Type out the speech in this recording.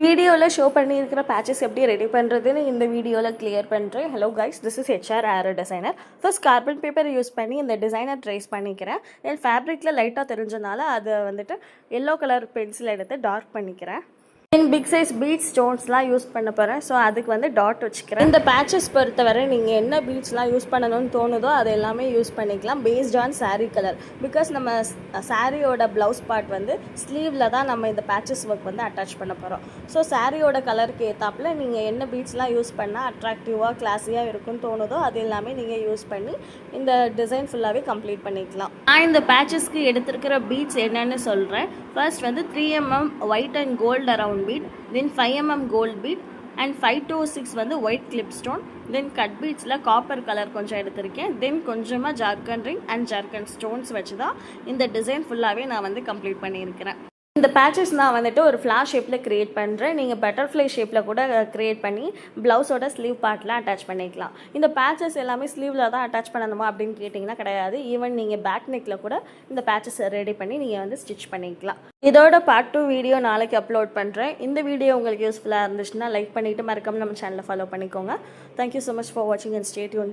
வீடியோவில் ஷோ பண்ணியிருக்கிற பேச்சஸ் எப்படி ரெடி பண்ணுறதுன்னு இந்த வீடியோவில் கிளியர் பண்ணுறேன். Hello guys, this is HR Aero Designer. First carbon paper use பண்ணி இந்த டிசைனை ட்ரேஸ் பண்ணிக்கிறேன். என் ஃபேப்ரிக்கில் லைட்டாக தெரிஞ்சனால அதை வந்துட்டு எல்லோ கலர் பென்சில் எடுத்து டார்க் பண்ணிக்கிறேன். பிக் சைஸ் பீட்ஸ் ஸ்டோன்ஸ்லாம் யூஸ் பண்ண போகிறேன். ஸோ அதுக்கு வந்து டாட் வச்சுக்கிறேன். இந்த பேச்சஸ் பொறுத்தவரை நீங்கள் என்ன பீட்ஸ்லாம் யூஸ் பண்ணணும்னு தோணுதோ அது எல்லாமே யூஸ் பண்ணிக்கலாம் based on sari colour. Because நம்ம சாரியோட ப்ளவுஸ் பார்ட் வந்து ஸ்லீவில் தான் நம்ம இந்த பேச்சஸ் ஒர்க் வந்து அட்டாச் பண்ண போகிறோம். ஸோ சாரியோட கலருக்கு ஏற்றாப்புல நீங்கள் என்ன பீட்ஸ்லாம் யூஸ் பண்ணால் அட்ராக்டிவாக கிளாஸியாக இருக்குன்னு தோணுதோ அது எல்லாமே நீங்கள் யூஸ் பண்ணி இந்த டிசைன் ஃபுல்லாகவே கம்ப்ளீட் பண்ணிக்கலாம். நான் இந்த பேச்சஸ்க்கு எடுத்திருக்கிற பீட்ஸ் என்னென்னு சொல்கிறேன். ஃபர்ஸ்ட் வந்து 3mm white and gold around bead, then 5mm gold bead and 5 to 6 வந்து white clip stone, then cut beadsல காப்பர் கலர் கொஞ்சம் எடுத்திருக்கேன். தென் கொஞ்சமாக zircon ring and zircon stones வச்சு தான் இந்த டிசைன் ஃபுல்லாகவே நான் வந்து கம்ப்ளீட் பண்ணியிருக்கிறேன். இந்த பேச்சஸ் நான் வந்துட்டு ஒரு ஃப்ளார் ஷேப்பில் க்ரியேட் பண்ணுறேன். நீங்கள் பட்டர்ஃப்ளை ஷேப்பில் கூட க்ரியேட் பண்ணி ப்ளவுஸோட ஸ்லீவ் பார்ட்டில் அட்டாச் பண்ணிக்கலாம். இந்த பேச்சஸ் எல்லாமே ஸ்லீவில் தான் அட்டாச் பண்ணணுமா அப்படின்னு கேட்டிங்கன்னா கிடையாது. ஈவன் நீங்கள் பேக் நெக்கில் கூட இந்த பேச்சஸ் ரெடி பண்ணி நீங்கள் வந்து ஸ்டிச் பண்ணிக்கலாம். இதோட பார்ட் 2 வீடியோ நாளைக்கு அப்லோட் பண்ணுறேன். இந்த வீடியோ உங்களுக்கு யூஸ்ஃபுல்லாக இருந்துச்சுன்னா லைக் பண்ணிவிட்டு மறக்காம நம்ம சேனலை ஃபாலோ பண்ணிக்கோங்க. தேங்க்யூ ஸோ மச் ஃபார் வாட்சிங் அண்ட் ஸ்டே டியூன்.